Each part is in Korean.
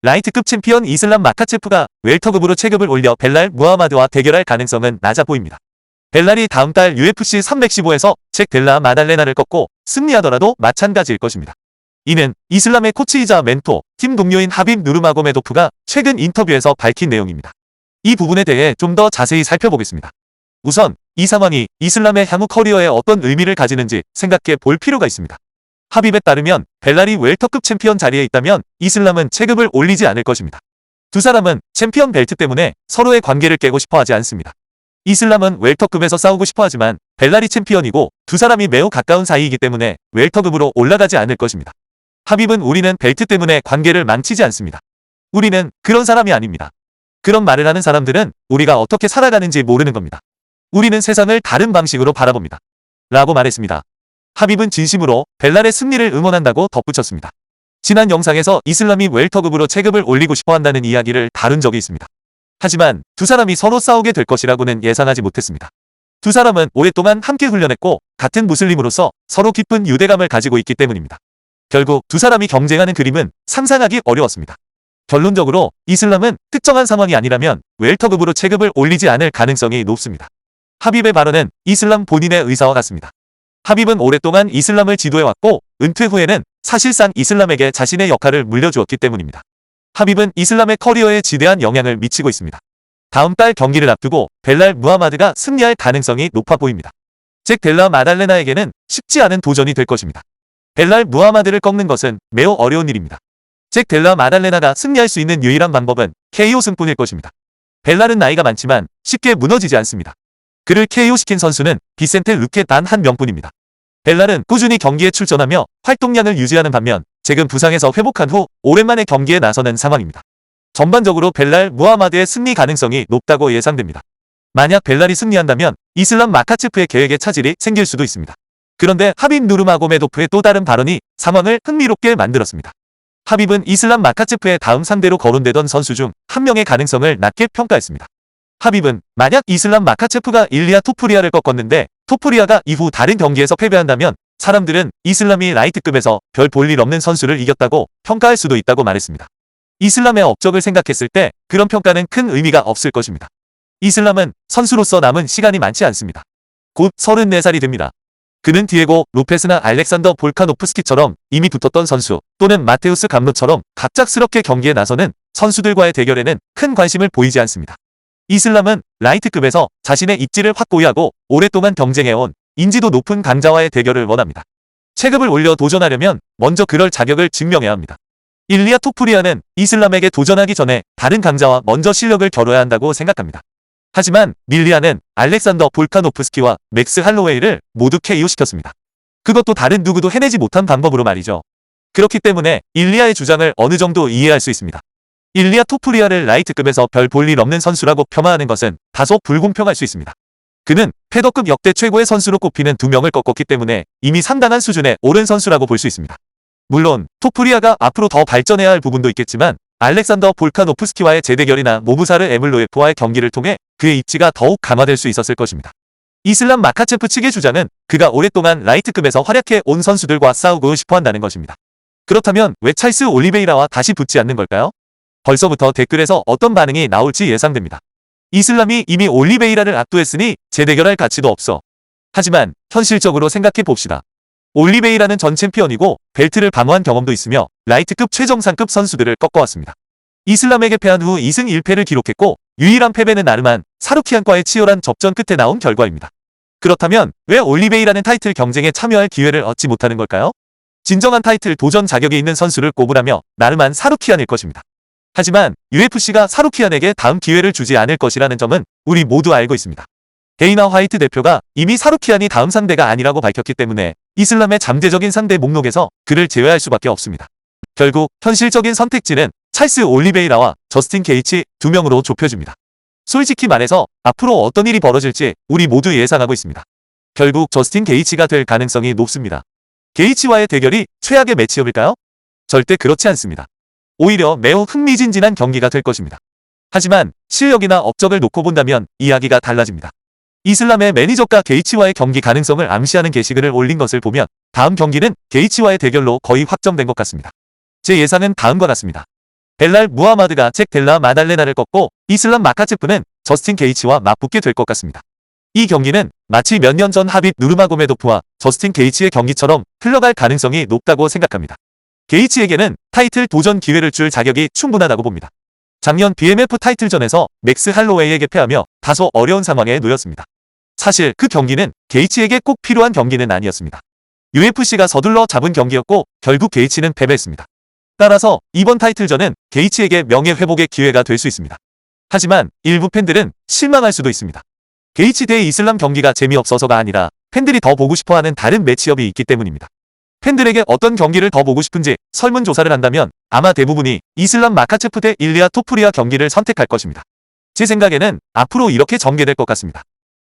라이트급 챔피언 이슬람 마카체프가 웰터급으로 체급을 올려 벨랄 무하마드와 대결할 가능성은 낮아 보입니다. 벨랄이 다음 달 UFC 315에서 잭 델라 마달레나를 꺾고 승리하더라도 마찬가지일 것입니다. 이는 이슬람의 코치이자 멘토, 팀 동료인 하빕 누르마고메도프가 최근 인터뷰에서 밝힌 내용입니다. 이 부분에 대해 좀 더 자세히 살펴보겠습니다. 우선 이 상황이 이슬람의 향후 커리어에 어떤 의미를 가지는지 생각해 볼 필요가 있습니다. 하빕에 따르면 벨랄이 웰터급 챔피언 자리에 있다면 이슬람은 체급을 올리지 않을 것입니다. 두 사람은 챔피언 벨트 때문에 서로의 관계를 깨고 싶어 하지 않습니다. 이슬람은 웰터급에서 싸우고 싶어 하지만 벨랄이 챔피언이고 두 사람이 매우 가까운 사이이기 때문에 웰터급으로 올라가지 않을 것입니다. 하빕은 우리는 벨트 때문에 관계를 망치지 않습니다. 우리는 그런 사람이 아닙니다. 그런 말을 하는 사람들은 우리가 어떻게 살아가는지 모르는 겁니다. 우리는 세상을 다른 방식으로 바라봅니다. 라고 말했습니다. 하빕은 진심으로 벨랄의 승리를 응원한다고 덧붙였습니다. 지난 영상에서 이슬람이 웰터급으로 체급을 올리고 싶어 한다는 이야기를 다룬 적이 있습니다. 하지만 두 사람이 서로 싸우게 될 것이라고는 예상하지 못했습니다. 두 사람은 오랫동안 함께 훈련했고 같은 무슬림으로서 서로 깊은 유대감을 가지고 있기 때문입니다. 결국 두 사람이 경쟁하는 그림은 상상하기 어려웠습니다. 결론적으로 이슬람은 특정한 상황이 아니라면 웰터급으로 체급을 올리지 않을 가능성이 높습니다. 하빕의 발언은 이슬람 본인의 의사와 같습니다. 하빕은 오랫동안 이슬람을 지도해왔고 은퇴 후에는 사실상 이슬람에게 자신의 역할을 물려주었기 때문입니다. 하빕은 이슬람의 커리어에 지대한 영향을 미치고 있습니다. 다음 달 경기를 앞두고 벨랄 무하마드가 승리할 가능성이 높아 보입니다. 잭 델라 마달레나에게는 쉽지 않은 도전이 될 것입니다. 벨랄 무하마드를 꺾는 것은 매우 어려운 일입니다. 잭 델라 마달레나가 승리할 수 있는 유일한 방법은 KO 승뿐일 것입니다. 벨랄은 나이가 많지만 쉽게 무너지지 않습니다. 그를 KO시킨 선수는 비센테 루케 단 한 명뿐입니다. 벨랄은 꾸준히 경기에 출전하며 활동량을 유지하는 반면 잭은 부상에서 회복한 후 오랜만에 경기에 나서는 상황입니다. 전반적으로 벨랄 무하마드의 승리 가능성이 높다고 예상됩니다. 만약 벨랄이 승리한다면 이슬람 마카체프의 계획에 차질이 생길 수도 있습니다. 그런데 하빕 누르마고메도프의 또 다른 발언이 상황을 흥미롭게 만들었습니다. 하빕은 이슬람 마카체프의 다음 상대로 거론되던 선수 중 한 명의 가능성을 낮게 평가했습니다. 하빕은 만약 이슬람 마카체프가 일리아 토프리아를 꺾었는데 토프리아가 이후 다른 경기에서 패배한다면 사람들은 이슬람이 라이트급에서 별 볼 일 없는 선수를 이겼다고 평가할 수도 있다고 말했습니다. 이슬람의 업적을 생각했을 때 그런 평가는 큰 의미가 없을 것입니다. 이슬람은 선수로서 남은 시간이 많지 않습니다. 곧 34살이 됩니다. 그는 디에고 로페스나 알렉산더 볼카노프스키처럼 이미 붙었던 선수 또는 마테우스 감노처럼 갑작스럽게 경기에 나서는 선수들과의 대결에는 큰 관심을 보이지 않습니다. 이슬람은 라이트급에서 자신의 입지를 확고히 하고 오랫동안 경쟁해온 인지도 높은 강자와의 대결을 원합니다. 체급을 올려 도전하려면 먼저 그럴 자격을 증명해야 합니다. 일리아 토프리아는 이슬람에게 도전하기 전에 다른 강자와 먼저 실력을 겨뤄야 한다고 생각합니다. 하지만 밀리아는 알렉산더 볼카노프스키와 맥스 할로웨이를 모두 KO시켰습니다. 그것도 다른 누구도 해내지 못한 방법으로 말이죠. 그렇기 때문에 일리아의 주장을 어느 정도 이해할 수 있습니다. 일리아 토프리아를 라이트급에서 별 볼 일 없는 선수라고 폄하하는 것은 다소 불공평할 수 있습니다. 그는 패더급 역대 최고의 선수로 꼽히는 두 명을 꺾었기 때문에 이미 상당한 수준에 오른 선수라고 볼 수 있습니다. 물론 토프리아가 앞으로 더 발전해야 할 부분도 있겠지만 알렉산더 볼카노프스키와의 재대결이나 모부사르 에물로예프와의 경기를 통해 그의 입지가 더욱 강화될 수 있었을 것입니다. 이슬람 마카체프 측의 주장은 그가 오랫동안 라이트급에서 활약해 온 선수들과 싸우고 싶어한다는 것입니다. 그렇다면 왜 찰스 올리베이라와 다시 붙지 않는 걸까요? 벌써부터 댓글에서 어떤 반응이 나올지 예상됩니다. 이슬람이 이미 올리베이라를 압도했으니 재대결할 가치도 없어. 하지만 현실적으로 생각해 봅시다. 올리베이라는 전 챔피언이고 벨트를 방어한 경험도 있으며 라이트급 최정상급 선수들을 꺾어왔습니다. 이슬람에게 패한 후 2승 1패를 기록했고 유일한 패배는 나르만 사루키안과의 치열한 접전 끝에 나온 결과입니다. 그렇다면 왜 올리베이라는 타이틀 경쟁에 참여할 기회를 얻지 못하는 걸까요? 진정한 타이틀 도전 자격이 있는 선수를 꼽으라며 나르만 사루키안일 것입니다. 하지만 UFC가 사루키안에게 다음 기회를 주지 않을 것이라는 점은 우리 모두 알고 있습니다. 데이나 화이트 대표가 이미 사루키안이 다음 상대가 아니라고 밝혔기 때문에 이슬람의 잠재적인 상대 목록에서 그를 제외할 수밖에 없습니다. 결국 현실적인 선택지는 찰스 올리베이라와 저스틴 게이치 두 명으로 좁혀집니다. 솔직히 말해서 앞으로 어떤 일이 벌어질지 우리 모두 예상하고 있습니다. 결국 저스틴 게이치가 될 가능성이 높습니다. 게이치와의 대결이 최악의 매치업일까요? 절대 그렇지 않습니다. 오히려 매우 흥미진진한 경기가 될 것입니다. 하지만 실력이나 업적을 놓고 본다면 이야기가 달라집니다. 이슬람의 매니저가 게이치와의 경기 가능성을 암시하는 게시글을 올린 것을 보면 다음 경기는 게이치와의 대결로 거의 확정된 것 같습니다. 제 예상은 다음과 같습니다. 벨랄 무하마드가 잭 델라 마달레나를 꺾고 이슬람 마카체프는 저스틴 게이치와 맞붙게 될 것 같습니다. 이 경기는 마치 몇 년 전 하빕 누르마고메도프와 저스틴 게이치의 경기처럼 흘러갈 가능성이 높다고 생각합니다. 게이치에게는 타이틀 도전 기회를 줄 자격이 충분하다고 봅니다. 작년 BMF 타이틀전에서 맥스 할로웨이에게 패하며 다소 어려운 상황에 놓였습니다. 사실 그 경기는 게이치에게 꼭 필요한 경기는 아니었습니다. UFC가 서둘러 잡은 경기였고 결국 게이치는 패배했습니다. 따라서 이번 타이틀전은 게이치에게 명예회복의 기회가 될 수 있습니다. 하지만 일부 팬들은 실망할 수도 있습니다. 게이치 대 이슬람 경기가 재미없어서가 아니라 팬들이 더 보고 싶어하는 다른 매치업이 있기 때문입니다. 팬들에게 어떤 경기를 더 보고 싶은지 설문조사를 한다면 아마 대부분이 이슬람 마카체프 대 일리아 토푸리아 경기를 선택할 것입니다. 제 생각에는 앞으로 이렇게 전개될 것 같습니다.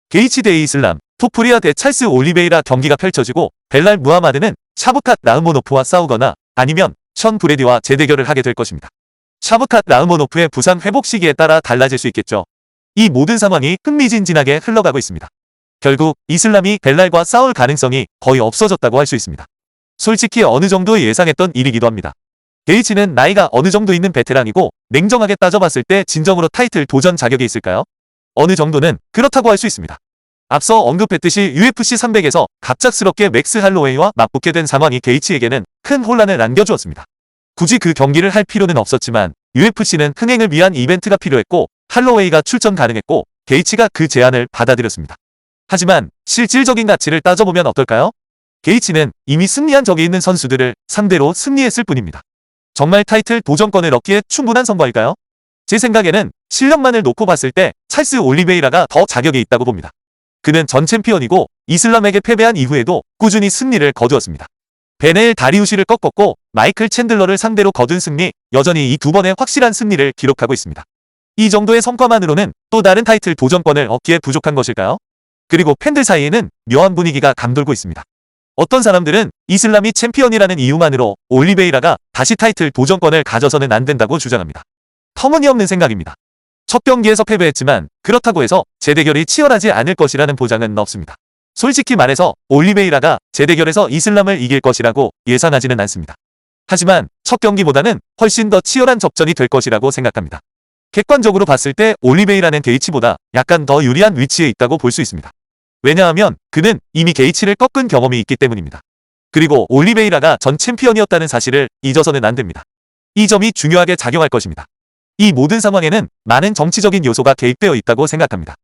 게이치 대 이슬람, 토푸리아 대 찰스 올리베이라 경기가 펼쳐지고 벨랄 무하마드는 샤브캇 라흐모노프와 싸우거나 아니면 션 브레디와 재대결을 하게 될 것입니다. 샤브캇 라흐모노프의 부상 회복 시기에 따라 달라질 수 있겠죠. 이 모든 상황이 흥미진진하게 흘러가고 있습니다. 결국 이슬람이 벨랄과 싸울 가능성이 거의 없어졌다고 할 수 있습니다. 솔직히 어느 정도 예상했던 일이기도 합니다. 게이치는 나이가 어느 정도 있는 베테랑이고 냉정하게 따져봤을 때 진정으로 타이틀 도전 자격이 있을까요? 어느 정도는 그렇다고 할 수 있습니다. 앞서 언급했듯이 UFC 300에서 갑작스럽게 맥스 할로웨이와 맞붙게 된 상황이 게이치에게는 큰 혼란을 안겨주었습니다. 굳이 그 경기를 할 필요는 없었지만 UFC는 흥행을 위한 이벤트가 필요했고 할로웨이가 출전 가능했고 게이치가 그 제안을 받아들였습니다. 하지만 실질적인 가치를 따져보면 어떨까요? 게이치는 이미 승리한 적이 있는 선수들을 상대로 승리했을 뿐입니다. 정말 타이틀 도전권을 얻기에 충분한 선거일까요? 제 생각에는 실력만을 놓고 봤을 때 찰스 올리베이라가 더 자격이 있다고 봅니다. 그는 전 챔피언이고 이슬람에게 패배한 이후에도 꾸준히 승리를 거두었습니다. 베네일 다리우시를 꺾었고 마이클 챈들러를 상대로 거둔 승리, 여전히 이 두 번의 확실한 승리를 기록하고 있습니다. 이 정도의 성과만으로는 또 다른 타이틀 도전권을 얻기에 부족한 것일까요? 그리고 팬들 사이에는 묘한 분위기가 감돌고 있습니다. 어떤 사람들은 이슬람이 챔피언이라는 이유만으로 올리베이라가 다시 타이틀 도전권을 가져서는 안 된다고 주장합니다. 터무니없는 생각입니다. 첫 경기에서 패배했지만 그렇다고 해서 재대결이 치열하지 않을 것이라는 보장은 없습니다. 솔직히 말해서 올리베이라가 재대결에서 이슬람을 이길 것이라고 예상하지는 않습니다. 하지만 첫 경기보다는 훨씬 더 치열한 접전이 될 것이라고 생각합니다. 객관적으로 봤을 때 올리베이라는 게이치보다 약간 더 유리한 위치에 있다고 볼 수 있습니다. 왜냐하면 그는 이미 게이치를 꺾은 경험이 있기 때문입니다. 그리고 올리베이라가 전 챔피언이었다는 사실을 잊어서는 안 됩니다. 이 점이 중요하게 작용할 것입니다. 이 모든 상황에는 많은 정치적인 요소가 개입되어 있다고 생각합니다.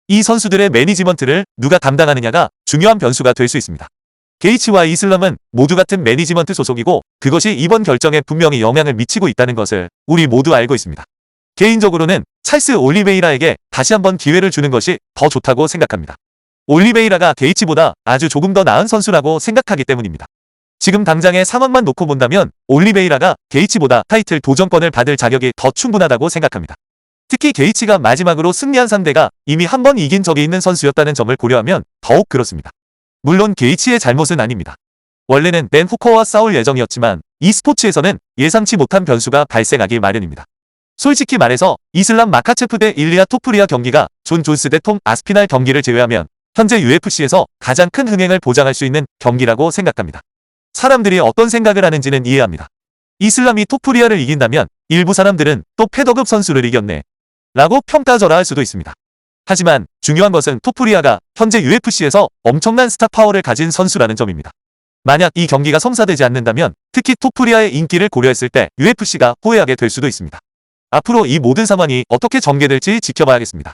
이 선수들의 매니지먼트를 누가 담당하느냐가 중요한 변수가 될 수 있습니다. 게이치와 이슬람은 모두 같은 매니지먼트 소속이고 그것이 이번 결정에 분명히 영향을 미치고 있다는 것을 우리 모두 알고 있습니다. 개인적으로는 찰스 올리베이라에게 다시 한번 기회를 주는 것이 더 좋다고 생각합니다. 올리베이라가 게이치보다 아주 조금 더 나은 선수라고 생각하기 때문입니다. 지금 당장의 상황만 놓고 본다면 올리베이라가 게이치보다 타이틀 도전권을 받을 자격이 더 충분하다고 생각합니다. 특히 게이치가 마지막으로 승리한 상대가 이미 한 번 이긴 적이 있는 선수였다는 점을 고려하면 더욱 그렇습니다. 물론 게이치의 잘못은 아닙니다. 원래는 댄 후커와 싸울 예정이었지만 이 스포츠에서는 예상치 못한 변수가 발생하기 마련입니다. 솔직히 말해서 이슬람 마카체프 대 일리아 토푸리아 경기가 존 존스 대 톰 아스피날 경기를 제외하면 현재 UFC에서 가장 큰 흥행을 보장할 수 있는 경기라고 생각합니다. 사람들이 어떤 생각을 하는지는 이해합니다. 이슬람이 토푸리아를 이긴다면 일부 사람들은 또 패더급 선수를 이겼네 라고 평가절하 할 수도 있습니다. 하지만 중요한 것은 토푸리아가 현재 UFC에서 엄청난 스타 파워를 가진 선수라는 점입니다. 만약 이 경기가 성사되지 않는다면 특히 토푸리아의 인기를 고려했을 때 UFC가 후회하게 될 수도 있습니다. 앞으로 이 모든 상황이 어떻게 전개될지 지켜봐야겠습니다.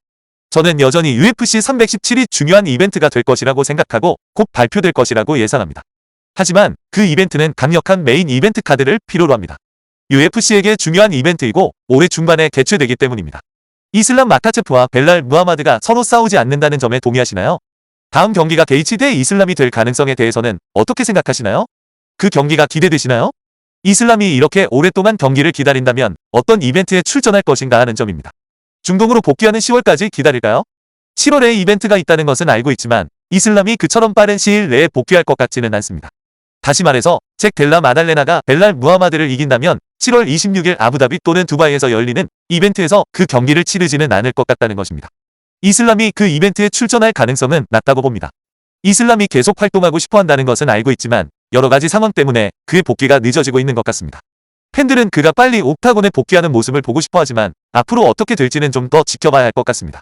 저는 여전히 UFC 317이 중요한 이벤트가 될 것이라고 생각하고 곧 발표될 것이라고 예상합니다. 하지만 그 이벤트는 강력한 메인 이벤트 카드를 필요로 합니다. UFC에게 중요한 이벤트이고 올해 중반에 개최되기 때문입니다. 이슬람 마카체프와 벨랄 무하마드가 서로 싸우지 않는다는 점에 동의하시나요? 다음 경기가 게이치 대 이슬람이 될 가능성에 대해서는 어떻게 생각하시나요? 그 경기가 기대되시나요? 이슬람이 이렇게 오랫동안 경기를 기다린다면 어떤 이벤트에 출전할 것인가 하는 점입니다. 중동으로 복귀하는 10월까지 기다릴까요? 7월에 이벤트가 있다는 것은 알고 있지만 이슬람이 그처럼 빠른 시일 내에 복귀할 것 같지는 않습니다. 다시 말해서 잭 델라 마달레나가 벨랄 무하마드를 이긴다면 7월 26일 아부다비 또는 두바이에서 열리는 이벤트에서 그 경기를 치르지는 않을 것 같다는 것입니다. 이슬람이 그 이벤트에 출전할 가능성은 낮다고 봅니다. 이슬람이 계속 활동하고 싶어 한다는 것은 알고 있지만 여러 가지 상황 때문에 그의 복귀가 늦어지고 있는 것 같습니다. 팬들은 그가 빨리 옥타곤에 복귀하는 모습을 보고 싶어 하지만 앞으로 어떻게 될지는 좀 더 지켜봐야 할 것 같습니다.